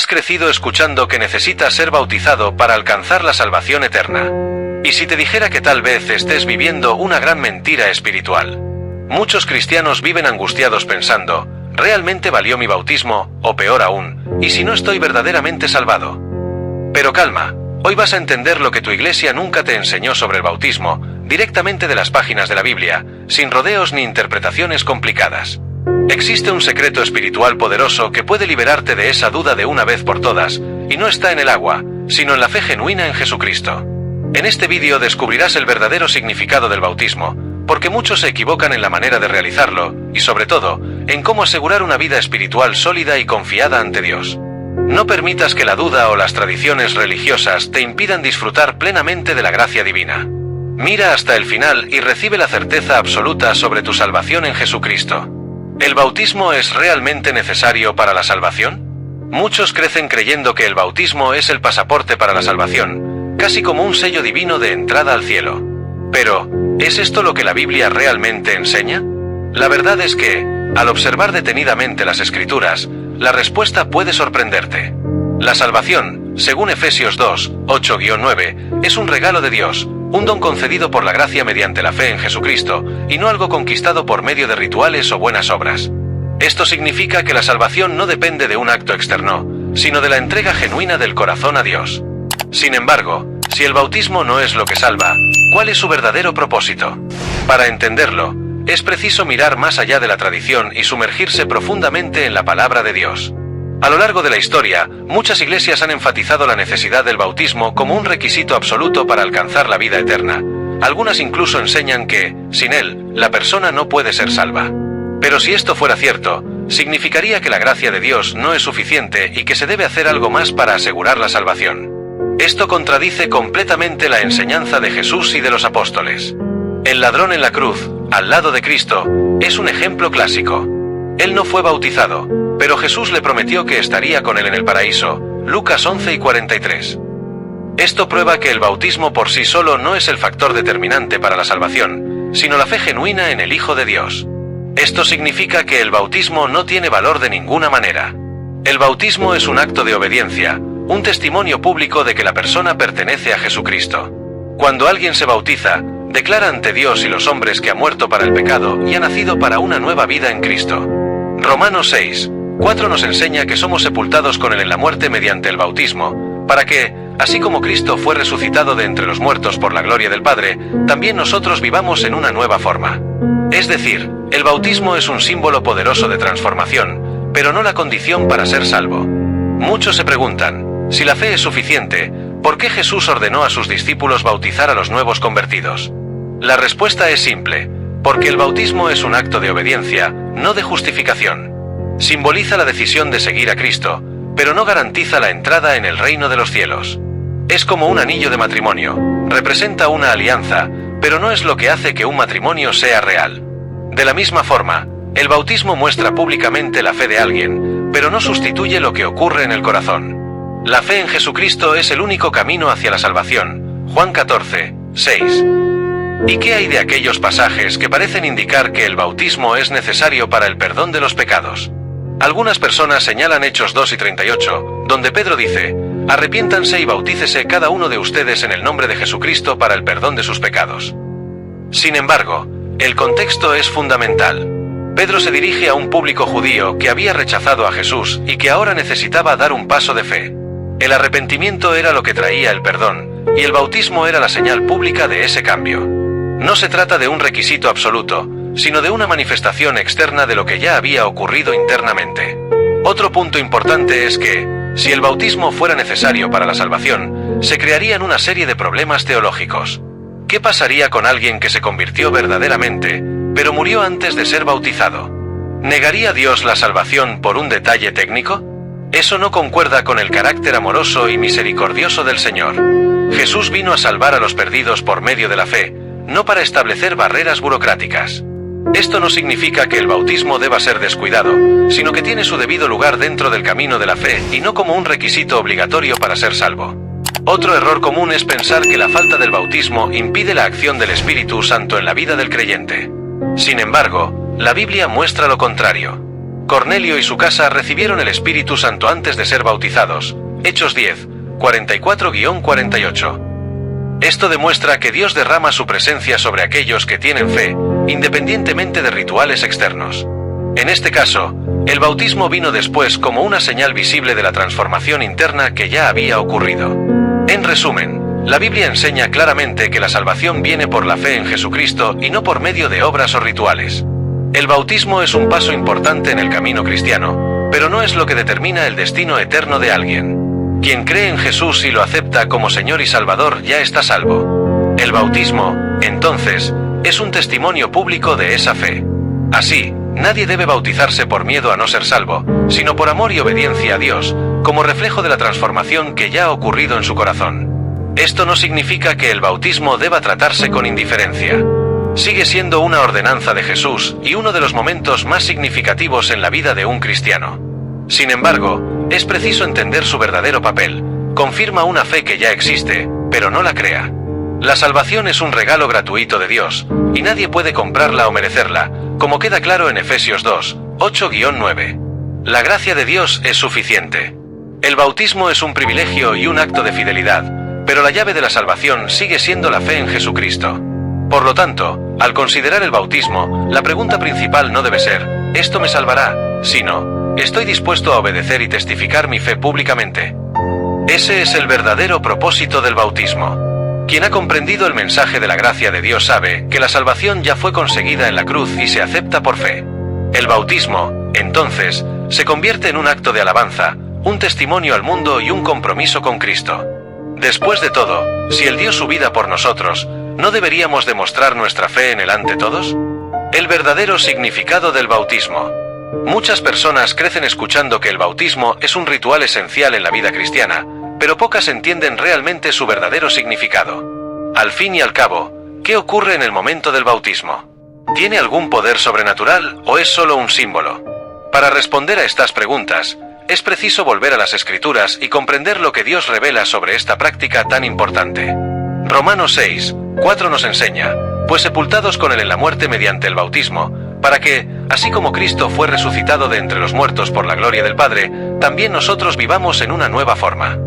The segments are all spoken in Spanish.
Has crecido escuchando que necesitas ser bautizado para alcanzar la salvación eterna. ¿Y si te dijera que tal vez estés viviendo una gran mentira espiritual? Muchos cristianos viven angustiados pensando, ¿realmente valió mi bautismo? O peor aún, ¿y si no estoy verdaderamente salvado? Pero calma, hoy vas a entender lo que tu iglesia nunca te enseñó sobre el bautismo, directamente de las páginas de la Biblia, sin rodeos ni interpretaciones complicadas. Existe un secreto espiritual poderoso que puede liberarte de esa duda de una vez por todas, y no está en el agua, sino en la fe genuina en Jesucristo. En este vídeo descubrirás el verdadero significado del bautismo, porque muchos se equivocan en la manera de realizarlo, y sobre todo, en cómo asegurar una vida espiritual sólida y confiada ante Dios. No permitas que la duda o las tradiciones religiosas te impidan disfrutar plenamente de la gracia divina. Mira hasta el final y recibe la certeza absoluta sobre tu salvación en Jesucristo. ¿El bautismo es realmente necesario para la salvación? Muchos crecen creyendo que el bautismo es el pasaporte para la salvación, casi como un sello divino de entrada al cielo. Pero, ¿es esto lo que la Biblia realmente enseña? La verdad es que, al observar detenidamente las Escrituras, la respuesta puede sorprenderte. La salvación, según Efesios 2, 8-9, es un regalo de Dios, un don concedido por la gracia mediante la fe en Jesucristo, y no algo conquistado por medio de rituales o buenas obras. Esto significa que la salvación no depende de un acto externo, sino de la entrega genuina del corazón a Dios. Sin embargo, si el bautismo no es lo que salva, ¿cuál es su verdadero propósito? Para entenderlo, es preciso mirar más allá de la tradición y sumergirse profundamente en la palabra de Dios. A lo largo de la historia, muchas iglesias han enfatizado la necesidad del bautismo como un requisito absoluto para alcanzar la vida eterna. Algunas incluso enseñan que, sin él, la persona no puede ser salva. Pero si esto fuera cierto, significaría que la gracia de Dios no es suficiente y que se debe hacer algo más para asegurar la salvación. Esto contradice completamente la enseñanza de Jesús y de los apóstoles. El ladrón en la cruz, al lado de Cristo, es un ejemplo clásico. Él no fue bautizado, pero Jesús le prometió que estaría con él en el paraíso, Lucas 11:43. Esto prueba que el bautismo por sí solo no es el factor determinante para la salvación, sino la fe genuina en el Hijo de Dios. Esto significa que el bautismo no tiene valor de ninguna manera. El bautismo es un acto de obediencia, un testimonio público de que la persona pertenece a Jesucristo. Cuando alguien se bautiza, declara ante Dios y los hombres que ha muerto para el pecado y ha nacido para una nueva vida en Cristo. Romanos 6:4 nos enseña que somos sepultados con él en la muerte mediante el bautismo, para que, así como Cristo fue resucitado de entre los muertos por la gloria del Padre, también nosotros vivamos en una nueva forma. Es decir, el bautismo es un símbolo poderoso de transformación, pero no la condición para ser salvo. Muchos se preguntan, si la fe es suficiente, ¿por qué Jesús ordenó a sus discípulos bautizar a los nuevos convertidos? La respuesta es simple, porque el bautismo es un acto de obediencia, no de justificación. Simboliza la decisión de seguir a Cristo, pero no garantiza la entrada en el reino de los cielos. Es como un anillo de matrimonio, representa una alianza, pero no es lo que hace que un matrimonio sea real. De la misma forma, el bautismo muestra públicamente la fe de alguien, pero no sustituye lo que ocurre en el corazón. La fe en Jesucristo es el único camino hacia la salvación, Juan 14:6. ¿Y qué hay de aquellos pasajes que parecen indicar que el bautismo es necesario para el perdón de los pecados? Algunas personas señalan Hechos 2:38, donde Pedro dice, arrepiéntanse y bautícese cada uno de ustedes en el nombre de Jesucristo para el perdón de sus pecados. Sin embargo, el contexto es fundamental. Pedro se dirige a un público judío que había rechazado a Jesús y que ahora necesitaba dar un paso de fe. El arrepentimiento era lo que traía el perdón, y el bautismo era la señal pública de ese cambio. No se trata de un requisito absoluto, sino de una manifestación externa de lo que ya había ocurrido internamente. Otro punto importante es que, si el bautismo fuera necesario para la salvación, se crearían una serie de problemas teológicos. ¿Qué pasaría con alguien que se convirtió verdaderamente, pero murió antes de ser bautizado? ¿Negaría Dios la salvación por un detalle técnico? Eso no concuerda con el carácter amoroso y misericordioso del Señor. Jesús vino a salvar a los perdidos por medio de la fe, no para establecer barreras burocráticas. Esto no significa que el bautismo deba ser descuidado, sino que tiene su debido lugar dentro del camino de la fe y no como un requisito obligatorio para ser salvo. Otro error común es pensar que la falta del bautismo impide la acción del Espíritu Santo en la vida del creyente. Sin embargo, la Biblia muestra lo contrario. Cornelio y su casa recibieron el Espíritu Santo antes de ser bautizados. Hechos 10, 44-48. Esto demuestra que Dios derrama su presencia sobre aquellos que tienen fe, independientemente de rituales externos. En este caso, el bautismo vino después como una señal visible de la transformación interna que ya había ocurrido. En resumen, la Biblia enseña claramente que la salvación viene por la fe en Jesucristo y no por medio de obras o rituales. El bautismo es un paso importante en el camino cristiano, pero no es lo que determina el destino eterno de alguien. Quien cree en Jesús y lo acepta como Señor y Salvador ya está salvo. El bautismo, entonces, es un testimonio público de esa fe. Así, nadie debe bautizarse por miedo a no ser salvo, sino por amor y obediencia a Dios, como reflejo de la transformación que ya ha ocurrido en su corazón. Esto no significa que el bautismo deba tratarse con indiferencia. Sigue siendo una ordenanza de Jesús y uno de los momentos más significativos en la vida de un cristiano. Sin embargo, es preciso entender su verdadero papel. Confirma una fe que ya existe, pero no la crea. La salvación es un regalo gratuito de Dios, y nadie puede comprarla o merecerla, como queda claro en Efesios 2, 8-9. La gracia de Dios es suficiente. El bautismo es un privilegio y un acto de fidelidad, pero la llave de la salvación sigue siendo la fe en Jesucristo. Por lo tanto, al considerar el bautismo, la pregunta principal no debe ser, ¿esto me salvará?, sino, ¿estoy dispuesto a obedecer y testificar mi fe públicamente? Ese es el verdadero propósito del bautismo. Quien ha comprendido el mensaje de la gracia de Dios sabe que la salvación ya fue conseguida en la cruz y se acepta por fe. El bautismo, entonces, se convierte en un acto de alabanza, un testimonio al mundo y un compromiso con Cristo. Después de todo, si Él dio su vida por nosotros, ¿no deberíamos demostrar nuestra fe en Él ante todos? El verdadero significado del bautismo. Muchas personas crecen escuchando que el bautismo es un ritual esencial en la vida cristiana, pero pocas entienden realmente su verdadero significado. Al fin y al cabo, ¿qué ocurre en el momento del bautismo? ¿Tiene algún poder sobrenatural o es solo un símbolo? Para responder a estas preguntas, es preciso volver a las Escrituras y comprender lo que Dios revela sobre esta práctica tan importante. Romanos 6, 4 nos enseña, pues sepultados con Él en la muerte mediante el bautismo, para que, así como Cristo fue resucitado de entre los muertos por la gloria del Padre, también nosotros vivamos en una nueva forma.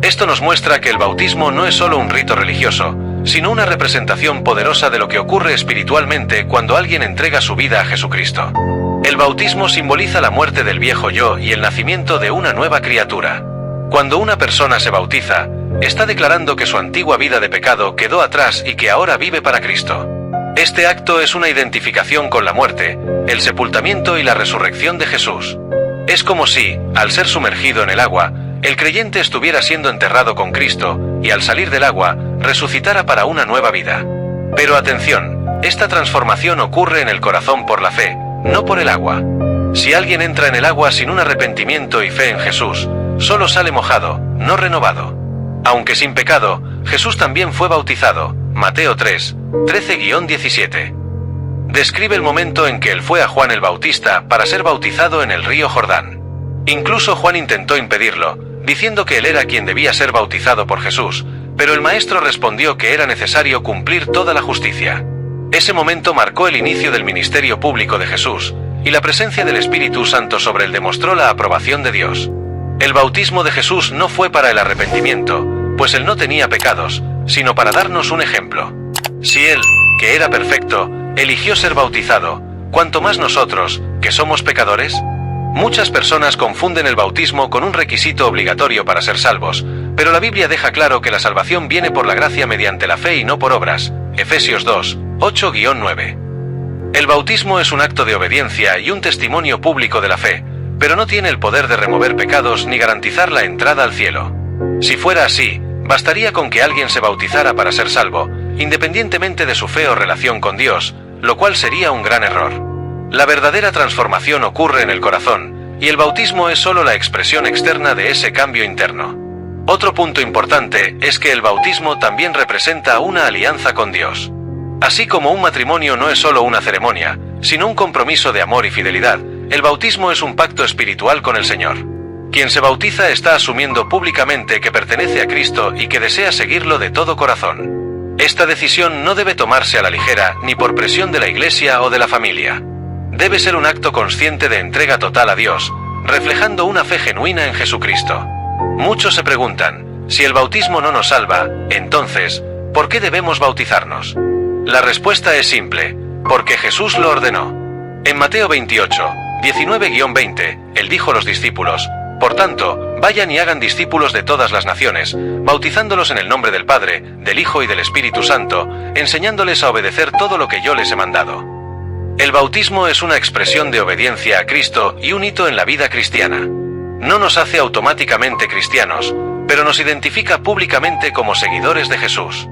Esto nos muestra que el bautismo no es solo un rito religioso, sino una representación poderosa de lo que ocurre espiritualmente cuando alguien entrega su vida a Jesucristo. El bautismo simboliza la muerte del viejo yo y el nacimiento de una nueva criatura. Cuando una persona se bautiza, está declarando que su antigua vida de pecado quedó atrás y que ahora vive para Cristo. Este acto es una identificación con la muerte, el sepultamiento y la resurrección de Jesús. Es como si, al ser sumergido en el agua, el creyente estuviera siendo enterrado con Cristo, y al salir del agua, resucitara para una nueva vida. Pero atención, esta transformación ocurre en el corazón por la fe, no por el agua. Si alguien entra en el agua sin un arrepentimiento y fe en Jesús, solo sale mojado, no renovado. Aunque sin pecado, Jesús también fue bautizado. Mateo 3, 13-17. Describe el momento en que él fue a Juan el Bautista para ser bautizado en el río Jordán. Incluso Juan intentó impedirlo, diciendo que él era quien debía ser bautizado por Jesús, pero el maestro respondió que era necesario cumplir toda la justicia. Ese momento marcó el inicio del ministerio público de Jesús, y la presencia del Espíritu Santo sobre él demostró la aprobación de Dios. El bautismo de Jesús no fue para el arrepentimiento, pues él no tenía pecados, sino para darnos un ejemplo. Si él, que era perfecto, eligió ser bautizado, ¿cuánto más nosotros, que somos pecadores? Muchas personas confunden el bautismo con un requisito obligatorio para ser salvos, pero la Biblia deja claro que la salvación viene por la gracia mediante la fe y no por obras. Efesios 2, 8-9. El bautismo es un acto de obediencia y un testimonio público de la fe, pero no tiene el poder de remover pecados ni garantizar la entrada al cielo. Si fuera así, bastaría con que alguien se bautizara para ser salvo, independientemente de su fe o relación con Dios, lo cual sería un gran error. La verdadera transformación ocurre en el corazón, y el bautismo es solo la expresión externa de ese cambio interno. Otro punto importante es que el bautismo también representa una alianza con Dios. Así como un matrimonio no es solo una ceremonia, sino un compromiso de amor y fidelidad, el bautismo es un pacto espiritual con el Señor. Quien se bautiza está asumiendo públicamente que pertenece a Cristo y que desea seguirlo de todo corazón. Esta decisión no debe tomarse a la ligera ni por presión de la Iglesia o de la familia. Debe ser un acto consciente de entrega total a Dios, reflejando una fe genuina en Jesucristo. Muchos se preguntan, si el bautismo no nos salva, entonces, ¿por qué debemos bautizarnos? La respuesta es simple, porque Jesús lo ordenó. En Mateo 28, 19-20, Él dijo a los discípulos, por tanto, vayan y hagan discípulos de todas las naciones, bautizándolos en el nombre del Padre, del Hijo y del Espíritu Santo, enseñándoles a obedecer todo lo que yo les he mandado. El bautismo es una expresión de obediencia a Cristo y un hito en la vida cristiana. No nos hace automáticamente cristianos, pero nos identifica públicamente como seguidores de Jesús.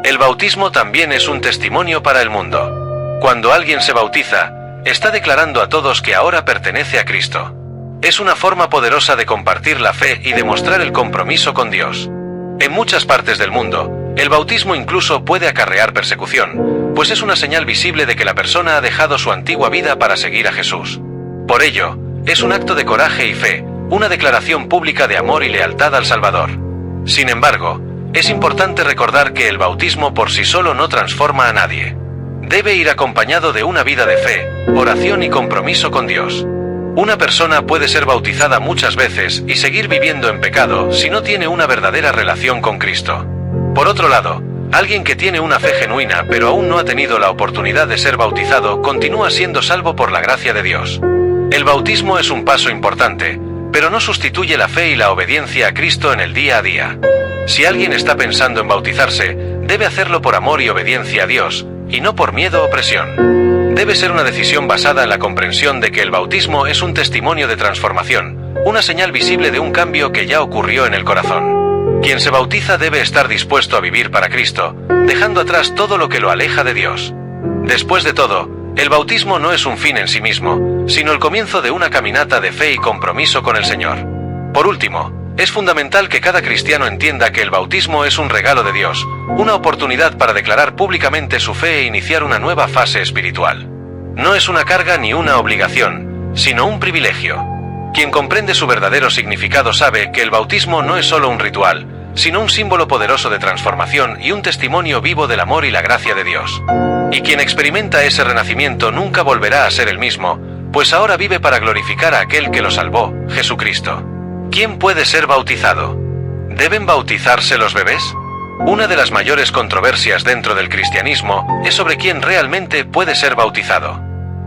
El bautismo también es un testimonio para el mundo. Cuando alguien se bautiza, está declarando a todos que ahora pertenece a Cristo. Es una forma poderosa de compartir la fe y demostrar el compromiso con Dios. En muchas partes del mundo, el bautismo incluso puede acarrear persecución, pues es una señal visible de que la persona ha dejado su antigua vida para seguir a Jesús. Por ello, es un acto de coraje y fe, una declaración pública de amor y lealtad al Salvador. Sin embargo, es importante recordar que el bautismo por sí solo no transforma a nadie. Debe ir acompañado de una vida de fe, oración y compromiso con Dios. Una persona puede ser bautizada muchas veces y seguir viviendo en pecado si no tiene una verdadera relación con Cristo. Por otro lado, alguien que tiene una fe genuina pero aún no ha tenido la oportunidad de ser bautizado continúa siendo salvo por la gracia de Dios. El bautismo es un paso importante, pero no sustituye la fe y la obediencia a Cristo en el día a día. Si alguien está pensando en bautizarse, debe hacerlo por amor y obediencia a Dios, y no por miedo o presión. Debe ser una decisión basada en la comprensión de que el bautismo es un testimonio de transformación, una señal visible de un cambio que ya ocurrió en el corazón. Quien se bautiza debe estar dispuesto a vivir para Cristo, dejando atrás todo lo que lo aleja de Dios. Después de todo, el bautismo no es un fin en sí mismo, sino el comienzo de una caminata de fe y compromiso con el Señor. Por último, es fundamental que cada cristiano entienda que el bautismo es un regalo de Dios, una oportunidad para declarar públicamente su fe e iniciar una nueva fase espiritual. No es una carga ni una obligación, sino un privilegio. Quien comprende su verdadero significado sabe que el bautismo no es solo un ritual, sino un símbolo poderoso de transformación y un testimonio vivo del amor y la gracia de Dios. Y quien experimenta ese renacimiento nunca volverá a ser el mismo, pues ahora vive para glorificar a aquel que lo salvó, Jesucristo. ¿Quién puede ser bautizado? ¿Deben bautizarse los bebés? Una de las mayores controversias dentro del cristianismo es sobre quién realmente puede ser bautizado.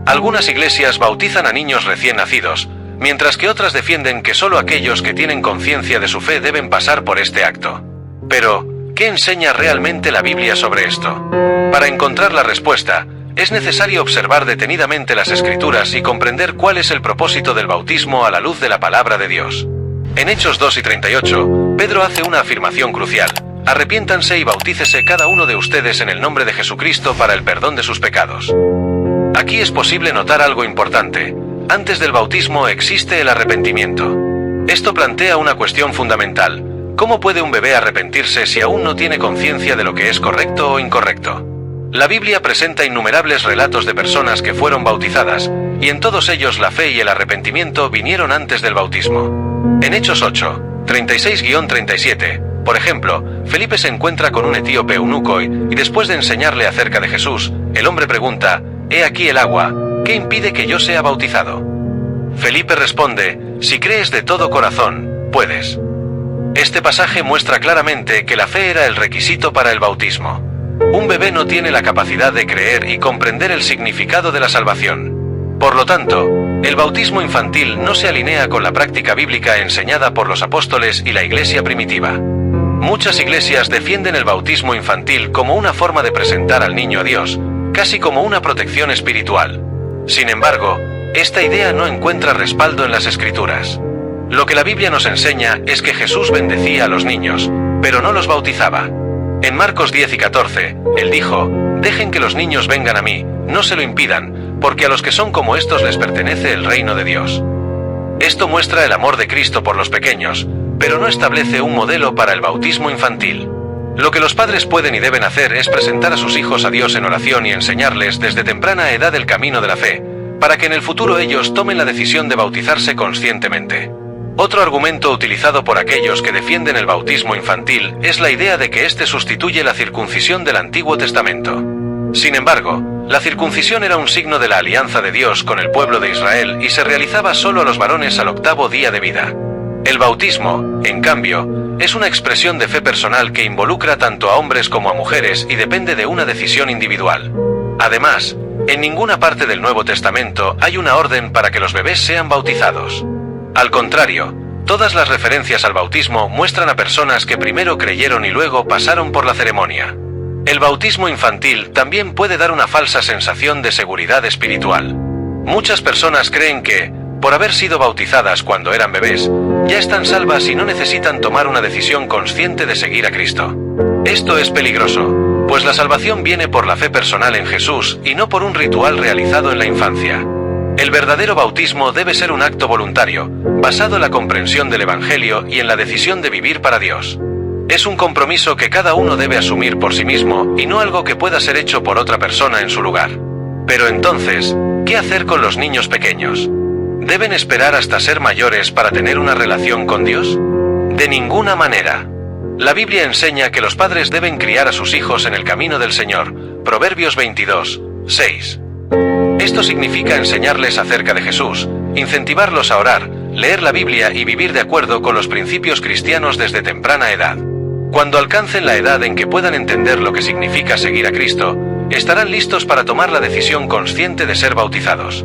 Algunas iglesias bautizan a niños recién nacidos, mientras que otras defienden que solo aquellos que tienen conciencia de su fe deben pasar por este acto. Pero, ¿qué enseña realmente la Biblia sobre esto? Para encontrar la respuesta, es necesario observar detenidamente las Escrituras y comprender cuál es el propósito del bautismo a la luz de la palabra de Dios. En Hechos 2 y 38, Pedro hace una afirmación crucial: arrepiéntanse y bautícese cada uno de ustedes en el nombre de Jesucristo para el perdón de sus pecados. Aquí es posible notar algo importante. Antes del bautismo existe el arrepentimiento. Esto plantea una cuestión fundamental: ¿cómo puede un bebé arrepentirse si aún no tiene conciencia de lo que es correcto o incorrecto? La Biblia presenta innumerables relatos de personas que fueron bautizadas, y en todos ellos la fe y el arrepentimiento vinieron antes del bautismo. En Hechos 8, 36-37, por ejemplo, Felipe se encuentra con un etíope eunuco y después de enseñarle acerca de Jesús, el hombre pregunta: «He aquí el agua, ¿qué impide que yo sea bautizado?». Felipe responde: «Si crees de todo corazón, puedes». Este pasaje muestra claramente que la fe era el requisito para el bautismo. Un bebé no tiene la capacidad de creer y comprender el significado de la salvación. Por lo tanto, el bautismo infantil no se alinea con la práctica bíblica enseñada por los apóstoles y la iglesia primitiva. Muchas iglesias defienden el bautismo infantil como una forma de presentar al niño a Dios, casi como una protección espiritual. Sin embargo, esta idea no encuentra respaldo en las Escrituras. Lo que la Biblia nos enseña es que Jesús bendecía a los niños, pero no los bautizaba. En Marcos 10 y 14, Él dijo: «Dejen que los niños vengan a mí, no se lo impidan, porque a los que son como estos les pertenece el reino de Dios». Esto muestra el amor de Cristo por los pequeños, pero no establece un modelo para el bautismo infantil. Lo que los padres pueden y deben hacer es presentar a sus hijos a Dios en oración y enseñarles desde temprana edad el camino de la fe, para que en el futuro ellos tomen la decisión de bautizarse conscientemente. Otro argumento utilizado por aquellos que defienden el bautismo infantil es la idea de que éste sustituye la circuncisión del Antiguo Testamento. Sin embargo, La circuncisión era un signo de la alianza de Dios con el pueblo de Israel y se realizaba solo a los varones al 8º día de vida. El bautismo, en cambio, es una expresión de fe personal que involucra tanto a hombres como a mujeres y depende de una decisión individual. Además, en ninguna parte del Nuevo Testamento hay una orden para que los bebés sean bautizados. Al contrario, todas las referencias al bautismo muestran a personas que primero creyeron y luego pasaron por la ceremonia. El bautismo infantil también puede dar una falsa sensación de seguridad espiritual. Muchas personas creen que, por haber sido bautizadas cuando eran bebés, ya están salvas y no necesitan tomar una decisión consciente de seguir a Cristo. Esto es peligroso, pues la salvación viene por la fe personal en Jesús y no por un ritual realizado en la infancia. El verdadero bautismo debe ser un acto voluntario, basado en la comprensión del Evangelio y en la decisión de vivir para Dios. Es un compromiso que cada uno debe asumir por sí mismo y no algo que pueda ser hecho por otra persona en su lugar. Pero entonces, ¿qué hacer con los niños pequeños? ¿Deben esperar hasta ser mayores para tener una relación con Dios? De ninguna manera. La Biblia enseña que los padres deben criar a sus hijos en el camino del Señor. Proverbios 22, 6. Esto significa enseñarles acerca de Jesús, incentivarlos a orar, leer la Biblia y vivir de acuerdo con los principios cristianos desde temprana edad. Cuando alcancen la edad en que puedan entender lo que significa seguir a Cristo, estarán listos para tomar la decisión consciente de ser bautizados.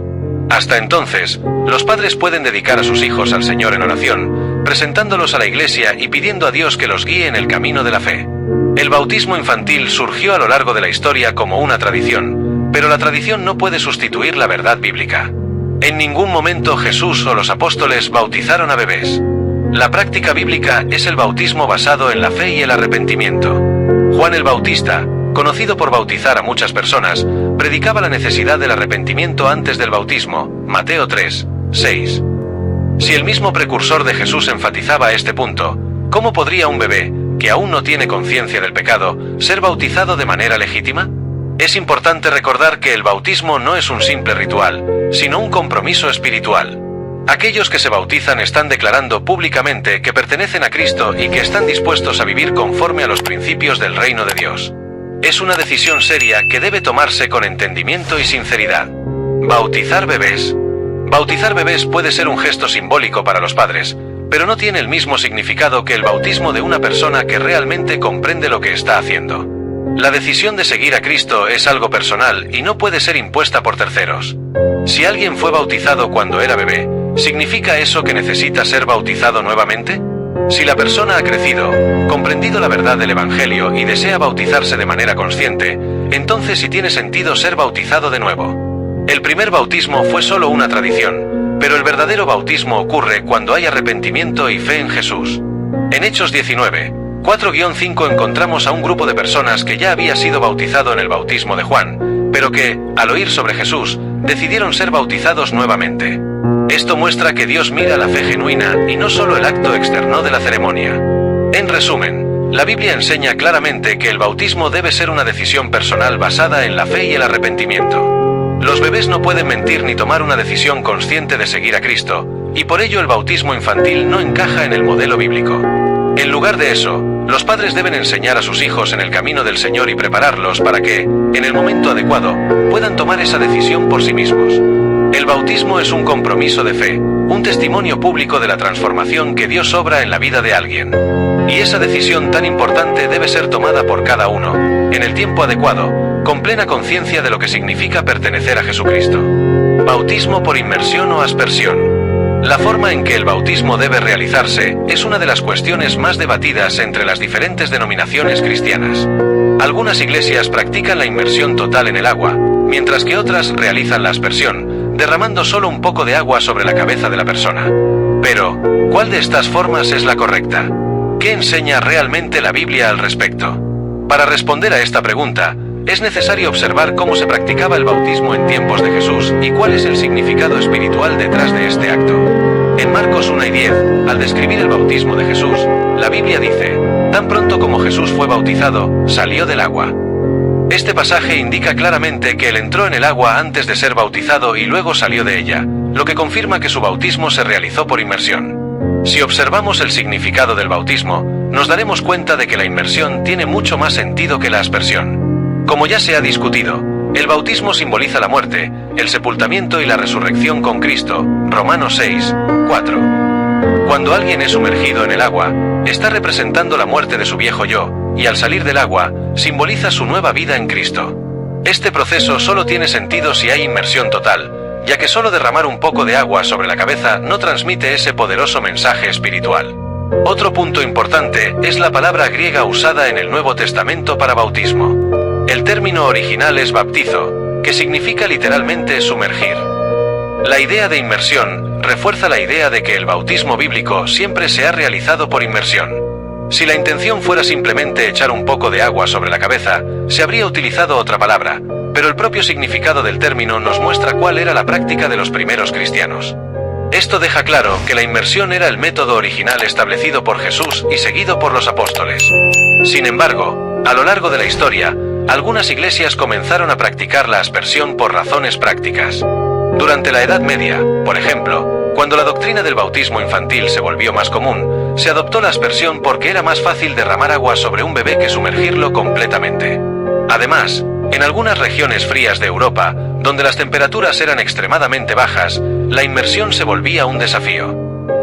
Hasta entonces, los padres pueden dedicar a sus hijos al Señor en oración, presentándolos a la iglesia y pidiendo a Dios que los guíe en el camino de la fe. El bautismo infantil surgió a lo largo de la historia como una tradición, pero la tradición no puede sustituir la verdad bíblica. En ningún momento Jesús o los apóstoles bautizaron a bebés. La práctica bíblica es el bautismo basado en la fe y el arrepentimiento. Juan el Bautista, conocido por bautizar a muchas personas, predicaba la necesidad del arrepentimiento antes del bautismo, Mateo 3, 6. Si el mismo precursor de Jesús enfatizaba este punto, ¿cómo podría un bebé, que aún no tiene conciencia del pecado, ser bautizado de manera legítima? Es importante recordar que el bautismo no es un simple ritual, sino un compromiso espiritual. Aquellos que se bautizan están declarando públicamente que pertenecen a Cristo y que están dispuestos a vivir conforme a los principios del reino de Dios. Es una decisión seria que debe tomarse con entendimiento y sinceridad. Bautizar bebés. Bautizar bebés puede ser un gesto simbólico para los padres, pero no tiene el mismo significado que el bautismo de una persona que realmente comprende lo que está haciendo. La decisión de seguir a Cristo es algo personal y no puede ser impuesta por terceros. Si alguien fue bautizado cuando era bebé, ¿significa eso que necesita ser bautizado nuevamente? Si la persona ha crecido, comprendido la verdad del Evangelio y desea bautizarse de manera consciente, entonces sí tiene sentido ser bautizado de nuevo. El primer bautismo fue solo una tradición, pero el verdadero bautismo ocurre cuando hay arrepentimiento y fe en Jesús. En Hechos 19, 4-5 encontramos a un grupo de personas que ya había sido bautizado en el bautismo de Juan, pero que, al oír sobre Jesús, decidieron ser bautizados nuevamente. Esto muestra que Dios mira la fe genuina y no solo el acto externo de la ceremonia. En resumen, la Biblia enseña claramente que el bautismo debe ser una decisión personal basada en la fe y el arrepentimiento. Los bebés no pueden mentir ni tomar una decisión consciente de seguir a Cristo, y por ello el bautismo infantil no encaja en el modelo bíblico. En lugar de eso, los padres deben enseñar a sus hijos en el camino del Señor y prepararlos para que, en el momento adecuado, puedan tomar esa decisión por sí mismos. El bautismo es un compromiso de fe, un testimonio público de la transformación que Dios obra en la vida de alguien. Y esa decisión tan importante debe ser tomada por cada uno, en el tiempo adecuado, con plena conciencia de lo que significa pertenecer a Jesucristo. Bautismo por inmersión o aspersión. La forma en que el bautismo debe realizarse es una de las cuestiones más debatidas entre las diferentes denominaciones cristianas. Algunas iglesias practican la inmersión total en el agua, mientras que otras realizan la aspersión, derramando solo un poco de agua sobre la cabeza de la persona. Pero, ¿cuál de estas formas es la correcta? ¿Qué enseña realmente la Biblia al respecto? Para responder a esta pregunta, es necesario observar cómo se practicaba el bautismo en tiempos de Jesús y cuál es el significado espiritual detrás de este acto. En Marcos 1:10, al describir el bautismo de Jesús, la Biblia dice: tan pronto como Jesús fue bautizado, salió del agua. Este pasaje indica claramente que él entró en el agua antes de ser bautizado y luego salió de ella, lo que confirma que su bautismo se realizó por inmersión. Si observamos el significado del bautismo, nos daremos cuenta de que la inmersión tiene mucho más sentido que la aspersión. Como ya se ha discutido, El bautismo simboliza la muerte, el sepultamiento y la resurrección con Cristo. Romanos 6, 4. Cuando alguien es sumergido en el agua, está representando la muerte de su viejo yo, y al salir del agua, simboliza su nueva vida en Cristo. Este proceso solo tiene sentido si hay inmersión total, ya que solo derramar un poco de agua sobre la cabeza no transmite ese poderoso mensaje espiritual. Otro punto importante es la palabra griega usada en el Nuevo Testamento para bautismo. El término original es baptizo, que significa literalmente sumergir. La idea de inmersión refuerza la idea de que el bautismo bíblico siempre se ha realizado por inmersión. Si la intención fuera simplemente echar un poco de agua sobre la cabeza, se habría utilizado otra palabra, pero el propio significado del término nos muestra cuál era la práctica de los primeros cristianos. Esto deja claro que la inmersión era el método original establecido por Jesús y seguido por los apóstoles. Sin embargo, a lo largo de la historia, algunas iglesias comenzaron a practicar la aspersión por razones prácticas. Durante la Edad Media, por ejemplo, cuando la doctrina del bautismo infantil se volvió más común, se adoptó la aspersión porque era más fácil derramar agua sobre un bebé que sumergirlo completamente. Además, en algunas regiones frías de Europa, donde las temperaturas eran extremadamente bajas, la inmersión se volvía un desafío.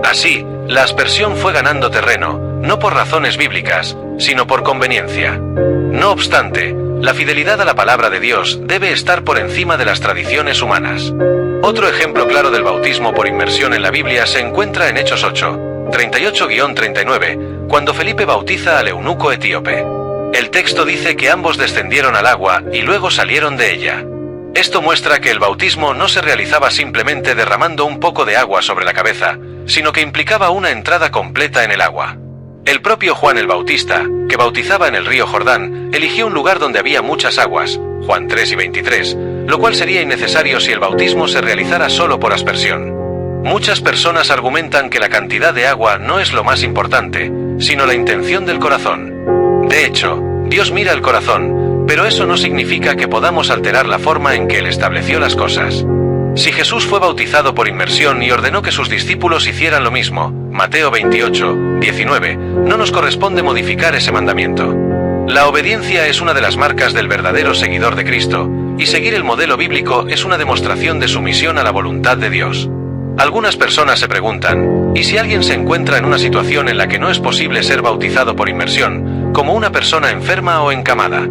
Así, la aspersión fue ganando terreno, no por razones bíblicas, sino por conveniencia. No obstante, la fidelidad a la palabra de Dios debe estar por encima de las tradiciones humanas. Otro ejemplo claro del bautismo por inmersión en la Biblia se encuentra en Hechos 8, 38-39, cuando Felipe bautiza al eunuco etíope. El texto dice que ambos descendieron al agua y luego salieron de ella. Esto muestra que el bautismo no se realizaba simplemente derramando un poco de agua sobre la cabeza, sino que implicaba una entrada completa en el agua. El propio Juan el Bautista, que bautizaba en el río Jordán, eligió un lugar donde había muchas aguas, Juan 3 y 23, lo cual sería innecesario si el bautismo se realizara solo por aspersión. Muchas personas argumentan que la cantidad de agua no es lo más importante, sino la intención del corazón. De hecho, Dios mira el corazón, pero eso no significa que podamos alterar la forma en que Él estableció las cosas. Si Jesús fue bautizado por inmersión y ordenó que sus discípulos hicieran lo mismo, Mateo 28, 19, no nos corresponde modificar ese mandamiento. La obediencia es una de las marcas del verdadero seguidor de Cristo, y seguir el modelo bíblico es una demostración de sumisión a la voluntad de Dios. Algunas personas se preguntan, ¿y si alguien se encuentra en una situación en la que no es posible ser bautizado por inmersión, como una persona enferma o encamada?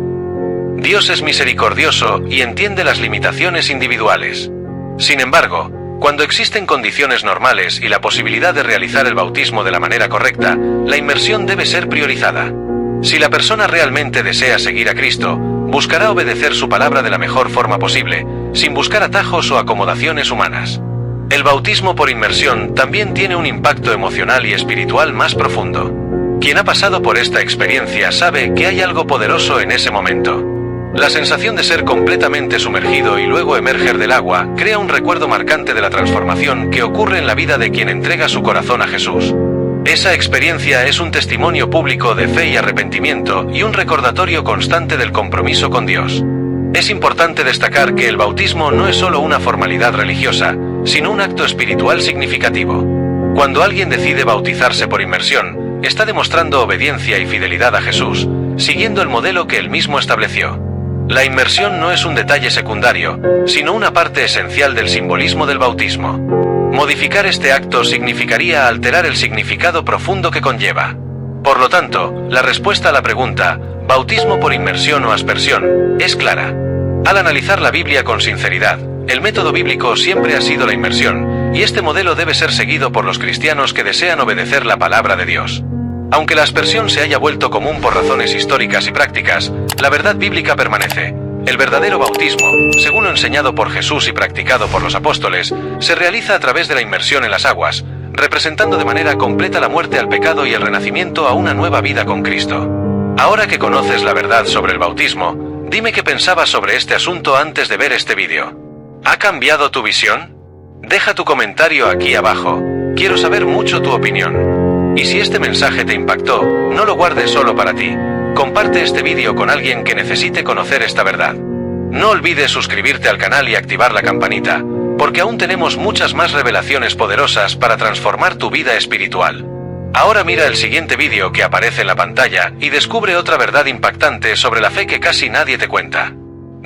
Dios es misericordioso y entiende las limitaciones individuales. Sin embargo, cuando existen condiciones normales y la posibilidad de realizar el bautismo de la manera correcta, la inmersión debe ser priorizada. Si la persona realmente desea seguir a Cristo, buscará obedecer su palabra de la mejor forma posible, sin buscar atajos o acomodaciones humanas. El bautismo por inmersión también tiene un impacto emocional y espiritual más profundo. Quien ha pasado por esta experiencia sabe que hay algo poderoso en ese momento. La sensación de ser completamente sumergido y luego emerger del agua crea un recuerdo marcante de la transformación que ocurre en la vida de quien entrega su corazón a Jesús. Esa experiencia es un testimonio público de fe y arrepentimiento y un recordatorio constante del compromiso con Dios. Es importante destacar que el bautismo no es solo una formalidad religiosa, sino un acto espiritual significativo. Cuando alguien decide bautizarse por inmersión, está demostrando obediencia y fidelidad a Jesús, siguiendo el modelo que él mismo estableció. La inmersión no es un detalle secundario, sino una parte esencial del simbolismo del bautismo. Modificar este acto significaría alterar el significado profundo que conlleva. Por lo tanto, la respuesta a la pregunta, ¿bautismo por inmersión o aspersión?, es clara. Al analizar la Biblia con sinceridad, el método bíblico siempre ha sido la inmersión, y este modelo debe ser seguido por los cristianos que desean obedecer la palabra de Dios. Aunque la aspersión se haya vuelto común por razones históricas y prácticas, la verdad bíblica permanece. El verdadero bautismo, según lo enseñado por Jesús y practicado por los apóstoles, se realiza a través de la inmersión en las aguas, representando de manera completa la muerte al pecado y el renacimiento a una nueva vida con Cristo. Ahora que conoces la verdad sobre el bautismo, dime qué pensabas sobre este asunto antes de ver este vídeo. ¿Ha cambiado tu visión? Deja tu comentario aquí abajo. Quiero saber mucho tu opinión. Y si este mensaje te impactó, no lo guardes solo para ti. Comparte este vídeo con alguien que necesite conocer esta verdad. No olvides suscribirte al canal y activar la campanita, porque aún tenemos muchas más revelaciones poderosas para transformar tu vida espiritual. Ahora mira el siguiente vídeo que aparece en la pantalla y descubre otra verdad impactante sobre la fe que casi nadie te cuenta.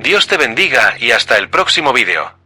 Dios te bendiga y hasta el próximo vídeo.